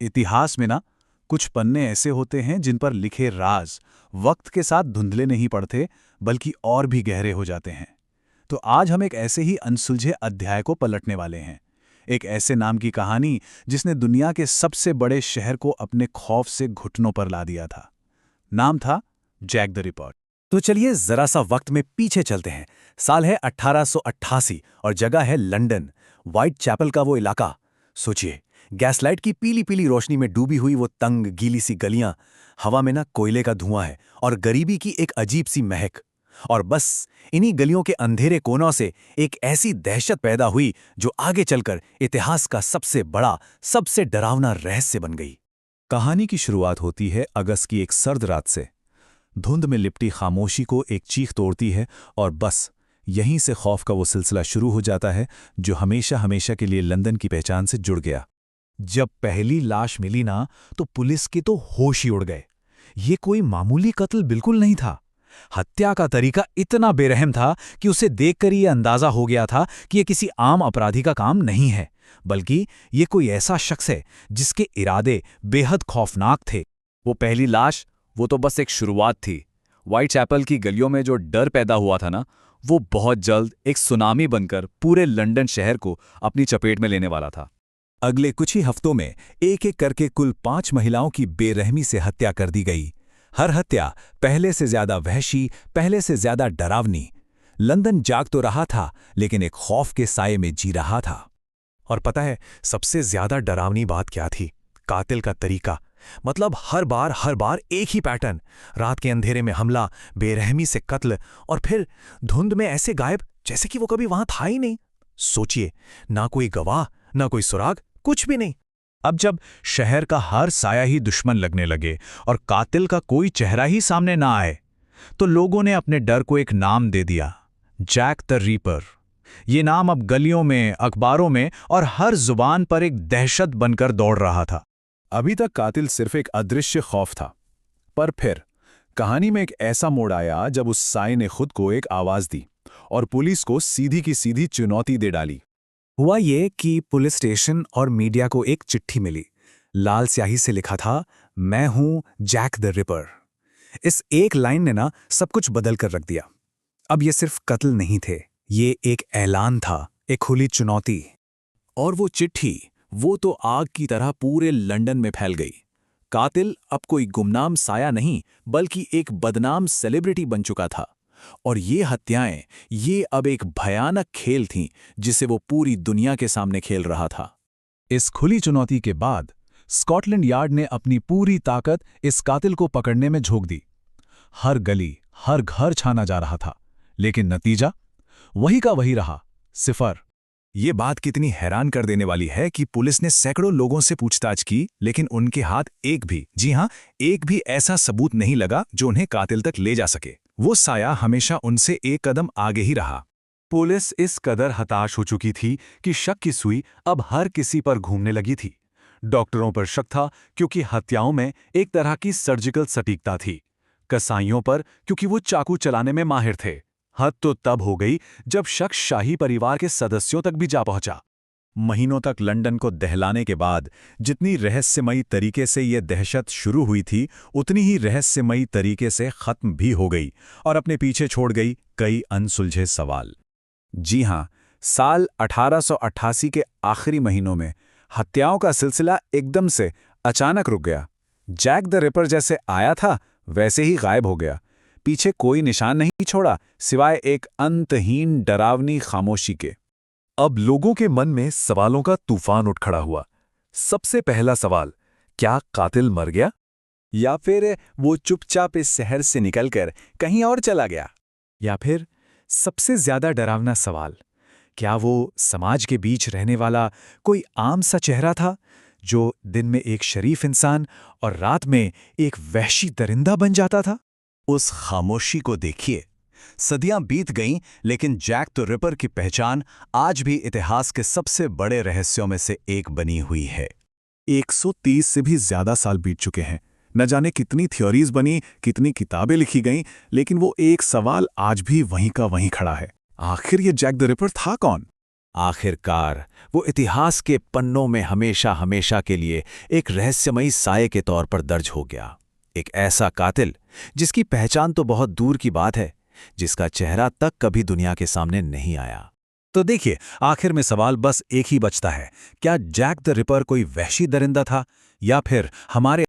इतिहास में ना कुछ पन्ने ऐसे होते हैं जिन पर लिखे राज वक्त के साथ धुंधले नहीं पड़ते, बल्कि और भी गहरे हो जाते हैं। तो आज हम एक ऐसे ही अनसुलझे अध्याय को पलटने वाले हैं। एक ऐसे नाम की कहानी जिसने दुनिया के सबसे बड़े शहर को अपने खौफ से घुटनों पर ला दिया था। नाम था जैक द रिपर। तो चलिए जरा सा वक्त में पीछे चलते हैं। साल है 1888 और जगह है लंदन, व्हाइट चैपल का वो इलाका। सोचिए, गैसलाइट की पीली पीली रोशनी में डूबी हुई वो तंग गीली सी गलियां, हवा में ना कोयले का धुआं है और गरीबी की एक अजीब सी महक। और बस इन्हीं गलियों के अंधेरे कोनों से एक ऐसी दहशत पैदा हुई जो आगे चलकर इतिहास का सबसे बड़ा, सबसे डरावना रहस्य बन गई। कहानी की शुरुआत होती है अगस्त की एक सर्द रात से। धुंध में लिपटी खामोशी को एक चीख तोड़ती है और बस यहीं से खौफ का वो सिलसिला शुरू हो जाता है जो हमेशा हमेशा के लिए लंदन की पहचान से जुड़ गया। जब पहली लाश मिली ना, तो पुलिस के तो होश ही उड़ गए। ये कोई मामूली कत्ल बिल्कुल नहीं था। हत्या का तरीका इतना बेरहम था कि उसे देखकर ये अंदाजा हो गया था कि ये किसी आम अपराधी का काम नहीं है, बल्कि ये कोई ऐसा शख्स है जिसके इरादे बेहद खौफनाक थे। वो पहली लाश, वो तो बस एक शुरुआत थी। व्हाइट चैपल की गलियों में जो डर पैदा हुआ था ना, वो बहुत जल्द एक सुनामी बनकर पूरे लंदन शहर को अपनी चपेट में लेने वाला था। अगले कुछ ही हफ्तों में एक एक करके कुल 5 महिलाओं की बेरहमी से हत्या कर दी गई। हर हत्या पहले से ज्यादा वहशी, पहले से ज्यादा डरावनी। लंदन जाग तो रहा था, लेकिन एक खौफ के साये में जी रहा था। और पता है सबसे ज्यादा डरावनी बात क्या थी? कातिल का तरीका। मतलब हर बार एक ही पैटर्न। रात के अंधेरे में हमला, बेरहमी से कत्ल, और फिर धुंध में ऐसे गायब जैसे कि वो कभी वहां था ही नहीं। सोचिए, ना कोई गवाह, ना कोई सुराग, कुछ भी नहीं। अब जब शहर का हर साया ही दुश्मन लगने लगे और कातिल का कोई चेहरा ही सामने ना आए, तो लोगों ने अपने डर को एक नाम दे दिया, जैक द रीपर। ये नाम अब गलियों में, अखबारों में और हर जुबान पर एक दहशत बनकर दौड़ रहा था। अभी तक कातिल सिर्फ एक अदृश्य खौफ था, पर फिर कहानी में एक ऐसा मोड़ आया जब उस साए ने खुद को एक आवाज दी और पुलिस को सीधी की सीधी चुनौती दे डाली। हुआ ये कि पुलिस स्टेशन और मीडिया को एक चिट्ठी मिली। लाल स्याही से लिखा था, मैं हूं जैक द रिपर। इस एक लाइन ने ना सब कुछ बदल कर रख दिया। अब ये सिर्फ कत्ल नहीं थे, ये एक ऐलान था, एक खुली चुनौती। और वो चिट्ठी, वो तो आग की तरह पूरे लंदन में फैल गई। कातिल अब कोई गुमनाम साया नहीं, बल्कि एक बदनाम सेलिब्रिटी बन चुका था। और ये हत्याएं, ये अब एक भयानक खेल थीं जिसे वो पूरी दुनिया के सामने खेल रहा था। इस खुली चुनौती के बाद स्कॉटलैंड यार्ड ने अपनी पूरी ताकत इस कातिल को पकड़ने में झोंक दी। हर गली, हर घर छाना जा रहा था, लेकिन नतीजा वही का वही रहा, सिफर। ये बात कितनी हैरान कर देने वाली है कि पुलिस ने सैकड़ों लोगों से पूछताछ की, लेकिन उनके हाथ एक भी, जी हां, एक भी ऐसा सबूत नहीं लगा जो उन्हें कातिल तक ले जा सके। वो साया हमेशा उनसे एक कदम आगे ही रहा। पुलिस इस कदर हताश हो चुकी थी कि शक की सुई अब हर किसी पर घूमने लगी थी। डॉक्टरों पर शक था क्योंकि हत्याओं में एक तरह की सर्जिकल सटीकता थी। कसाईयों पर क्योंकि वो चाकू चलाने में माहिर थे। हद तो तब हो गई जब शक शाही परिवार के सदस्यों तक भी जा पहुंचा। महीनों तक लंदन को दहलाने के बाद जितनी रहस्यमयी तरीके से यह दहशत शुरू हुई थी, उतनी ही रहस्यमयी तरीके से खत्म भी हो गई और अपने पीछे छोड़ गई कई अनसुलझे सवाल। जी हां, साल 1888 के आखिरी महीनों में हत्याओं का सिलसिला एकदम से अचानक रुक गया। जैक द रिपर जैसे आया था, वैसे ही गायब हो गया। पीछे कोई निशान नहीं छोड़ा, सिवाय एक अंतहीन डरावनी खामोशी के। अब लोगों के मन में सवालों का तूफान उठ खड़ा हुआ। सबसे पहला सवाल, क्या कातिल मर गया? या फिर वो चुपचाप इस शहर से निकलकर कहीं और चला गया? या फिर सबसे ज्यादा डरावना सवाल, क्या वो समाज के बीच रहने वाला कोई आम सा चेहरा था, जो दिन में एक शरीफ इंसान और रात में एक वहशी दरिंदा बन जाता था? उस खामोशी को देखिए। सदियां बीत गईं, लेकिन जैक द रिपर की पहचान आज भी इतिहास के सबसे बड़े रहस्यों में से एक बनी हुई है। 130 से भी ज्यादा साल बीत चुके हैं। न जाने कितनी थ्योरीज बनी, कितनी किताबें लिखी गईं, लेकिन वो एक सवाल आज भी वहीं का वहीं खड़ा है। आखिर ये जैक द रिपर था कौन? आखिरकार वो इतिहास के पन्नों में हमेशा हमेशा के लिए एक रहस्यमयी साये के तौर पर दर्ज हो गया। एक ऐसा कातिल जिसकी पहचान तो बहुत दूर की बात है, जिसका चेहरा तक कभी दुनिया के सामने नहीं आया। तो देखिए, आखिर में सवाल बस एक ही बचता है, क्या जैक द रिपर कोई वहशी दरिंदा था या फिर हमारे